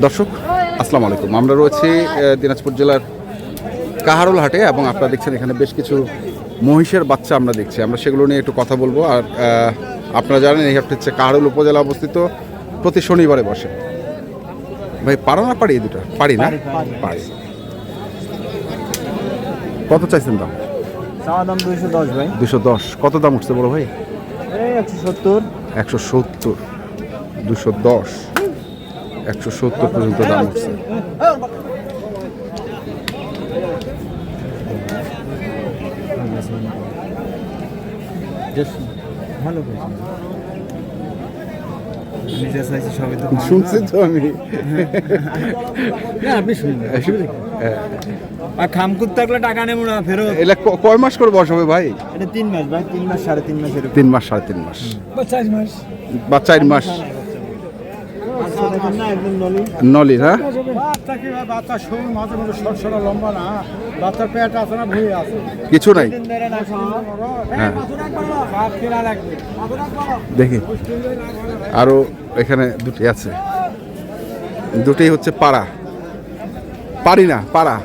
দর্শক আসসালামু আলাইকুম, আমরা রয়েছি দিনাজপুর জেলার কাহারোল হাটে এবং আপনারা দেখছেন এখানে বেশ কিছু মহিষের বাচ্চা আমরা দেখছি। আমরা সেগুলো নিয়ে একটু কথা বলবো। আর আপনারা জানেন এই হাটটি হচ্ছে কাহারোল উপজেলা অবস্থিত, প্রতি শনিবারে বসে। ভাই পারা না পারি? এই দুটো পারি না পারি। কত চাইছেন দাম? দাম 210 ভাই। 210। কত দাম উঠছে বড় ভাই? 170 170 210 170 পর্যন্ত দাম উঠছে। ভালো শুনছি তো আমি। আপনি শুনবেন আর খামকুত থাকলে টাকা নেবো না ফেরত। এটা কয় মাস করে বয়স হবে ভাই? এটা 3 মাস ভাই, 3 মাস 3.5 মাস এরকম। 3 মাস 3.5 মাস বা 4 মাস বা 4 মাস। আচ্ছা দেখেন না একদম নলি না বাচ্চা কি ভাই, বাচ্চা শরীর মাঝে মাঝে সরসরা লম্বা না, বাচ্চার পেট আছে না ভুঁড়ি আছে, কিছু নাই। হ্যাঁ দেখি আরো এখানে দুটি আছে, দুটি হচ্ছে পাড়া। পারি না পাড়া।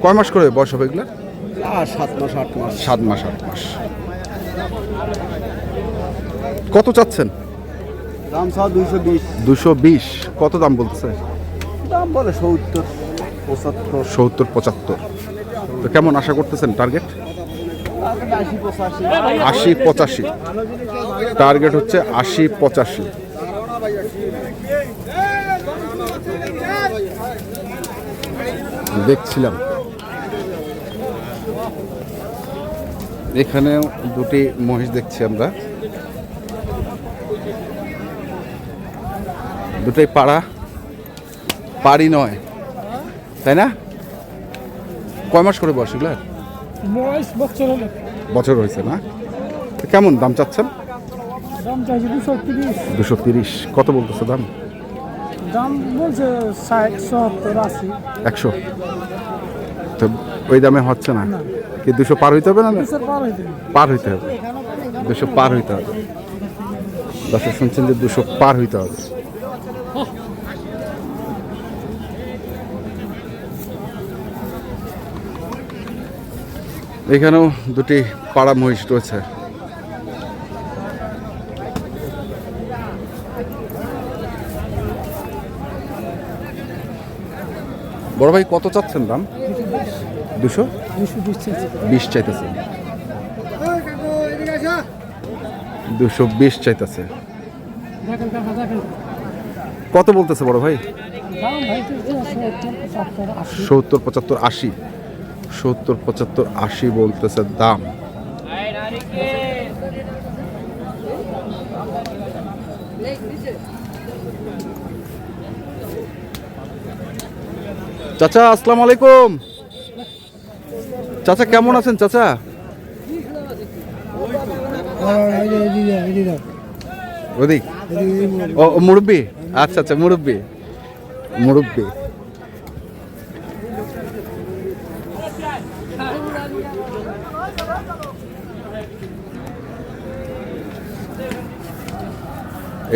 কয় মাস করে বয়স হবে এগুলা? 7 মাস 8 মাস। 7 মাস 8 মাস। কত চাচ্ছেন? দাম সব 220। 220। কত দাম বলতেছে? দাম বলে 70 75। 70 75। তো কেমন আশা করতেছেন টার্গেট? 80 85। টার্গেট হচ্ছে 80 85। দেখছিলাম এখানেও দুটি মহিষ দেখছি আমরা, দুটোই পাড়া। পারি নয় তাই না? কয় মাস করে বয়স এগুলো? বছর হয়েছে না? কেমন দাম চাচ্ছেন? দাম চাইছে 230। 230। কত বলতেছে দাম? দাম বলছে 60 70 80। 100। তো ওই দামে হচ্ছে না কি? 200 পার হইতে হবে না? পার হইতে হবে। 200 পার হইতে হবে। দর্শক শুনছেন যে 200 পার হইতে হবে। এখানেও দুটি পাড়া মহিষ রয়েছে। বড় ভাই কত চাচ্ছেন দাম? 220 চাইতেছে। 220 চাইতেছে। কত বলতেছে বড় ভাই? 70 75 80। 70 75 80 বলতেছে দাম। চাচা আসসালামু আলাইকুম। চাচা কেমন আছেন চাচা? ওদিক ও মুরব্বি। আচ্ছা আচ্ছা মুরব্বি মুরব্বি।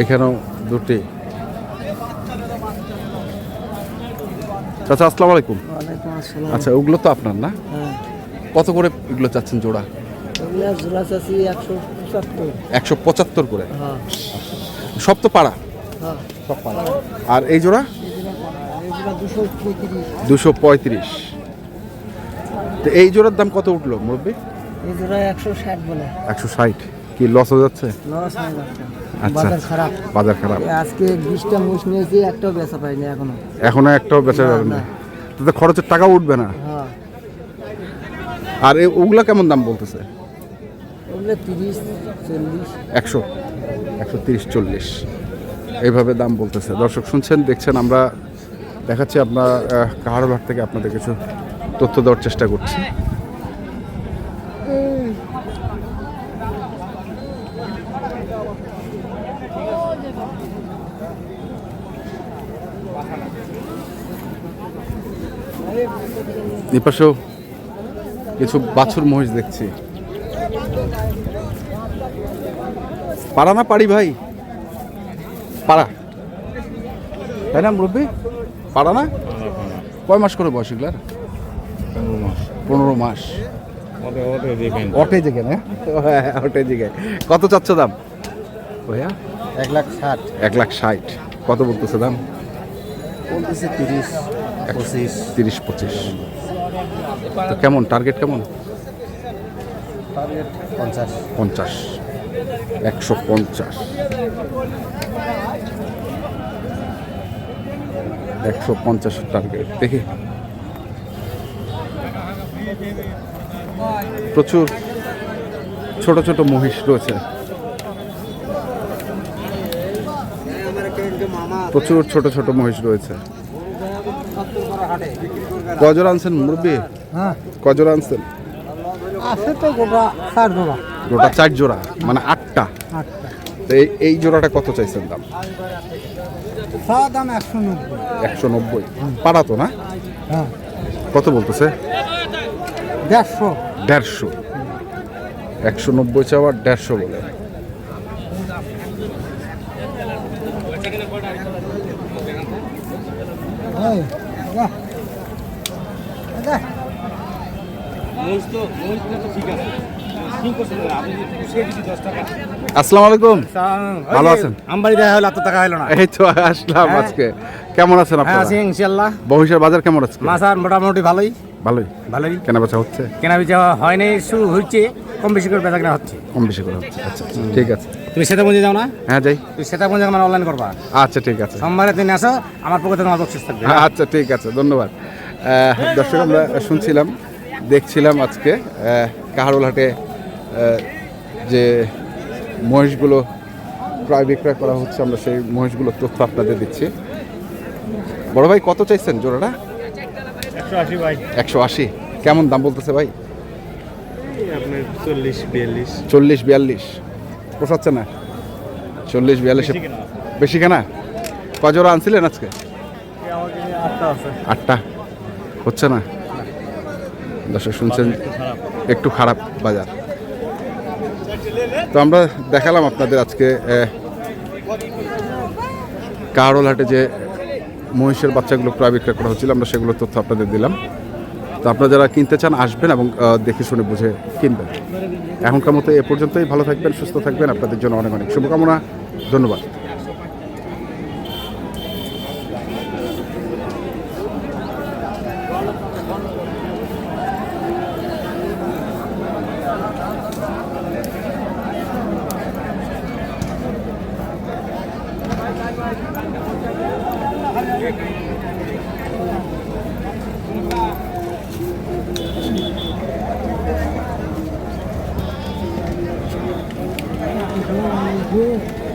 এখানেও দুটি। চাচা আসসালামু আলাইকুম। আচ্ছা ওগুলো তো আপনার না? কত করে এগুলো চাচ্ছেন জোড়া? 175 করে। সব তো পাড়া? সব পাড়া। আর এই জোড়া 235। তো এই জোড়ার দাম কত উঠলো মুরব্বি? এই জোড়া 160 বলে। 160। কি লস হয়ে যাচ্ছে? লস হয়ে যাচ্ছে। আচ্ছা বাজার খারাপ। বাজার খারাপ। আজকে 20টা মোষ নিয়েছি, একটাও বেচা পাইনি এখনো একটাও বেচা যাবে না। তাতে খরচের টাকা উঠবে না। হ্যাঁ। আর ওগুলা কেমন দাম বলতেছে? ওগুলো 30 40 100 130 40 এইভাবে দাম বলতেছে। দর্শক শুনছেন দেখছেন, আমরা দেখাচ্ছি আপনার কাহারোল হাট থেকে আপনাদের কিছু তথ্য দেওয়ার চেষ্টা করছি। এপাশেও কিছু বাছুর মহিষ দেখছি। পাড়া না পারি ভাই? পাড়া তাই না মুরব্বী? পাড়া না? কয় মাস করে বয়স এগুলার? 15 মাস। অটে জেগে না? হ্যাঁ, অটে জেগে। কত চাচ্ছ দাম ভাইয়া? 1,60,000 1,60,000। কত বলতেছে দাম? বলতেছে 30-25। 30-25। তো কেমন টার্গেট কেমন? 50। 50। 150। 150 টার্গেট। দেখি প্রচুর ছোট ছোট মহিষ রয়েছে, প্রচুর ছোট ছোট মহিষ রয়েছে। কজোড়া আনছেন মুরব্বী? হ্যাঁ, কজোড়া আনছেন? আছে তো গোটা 4 জোড়া। গোটা 4 জোড়া, মানে 8টা। 8টা। তো এই জোড়াটা কত চাইছেন দাম? সাদা দাম 190। 190। পাড়া তো না? হ্যাঁ, কত বলতেছে? 150। 150। 190 চাওয়ার 150 বলে। এই, বাহ। বাহ। আসসালামু আলাইকুম। ভালো আছেন? আমবাড়ি দেখা হলো, এত টাকা হলো না। এই তো আসলাম আজকে। কেমন আছেন হ্যাঁ, আপনারা? আছি ইনশাআল্লাহ। মহিষের বাজার কেমন আছে? মাছ আর মোটামুটি ভালোই। ভালোই। ভালোই। কেনা বেচা হচ্ছে? কেনা বেচা হয় নাই, শুরু হচ্ছে, কম বেশি করে বেচা কেনা হচ্ছে। কম বেশি করে হচ্ছে। আচ্ছা আচ্ছা, ঠিক আছে। তুমি সেতাগঞ্জে যাও না? হ্যাঁ যাই। তুমি সেতাগঞ্জে আমার অনলাইন করবা। আচ্ছা ঠিক আছে। সোমবারে তুমি আসো, আমার পক্ষে তোমার বকশিস থাকবে। আচ্ছা ঠিক আছে, ধন্যবাদ। দর্শক, আমরা শুনছিলাম, দেখছিলাম আজকে কাহারোল হাটে যে মহিষগুলো ক্রয় বিক্রয় করা হচ্ছে, আমরা সেই মহিষগুলোর তথ্য আপনাদের দিচ্ছি। বড় ভাই কত চাইছেন জোড়াটা? 180 ভাই। 180। কেমন দাম বলতেছে ভাই? আপনার 40-42। 40-42 পোষাচ্ছে না? 40-42 বেশি কেনা? কয় জোড়া আনছিলেন আজকে? 8টা আছে। 8টা হচ্ছে না? দর্শক শুনছেন, একটু খারাপ বাজার। তো আমরা দেখালাম আপনাদের আজকে কাহারোল হাটে যে মহিষের বাচ্চাগুলো ক্রয় বিক্রয় করা হচ্ছিল, আমরা সেগুলোর তথ্য আপনাদের দিলাম। তো আপনারা যারা কিনতে চান আসবেন এবং দেখে শুনে বুঝে কিনবেন। এখনকার মতো এ পর্যন্তই। ভালো থাকবেন, সুস্থ থাকবেন। আপনাদের জন্য অনেক অনেক শুভকামনা। ধন্যবাদ। Good.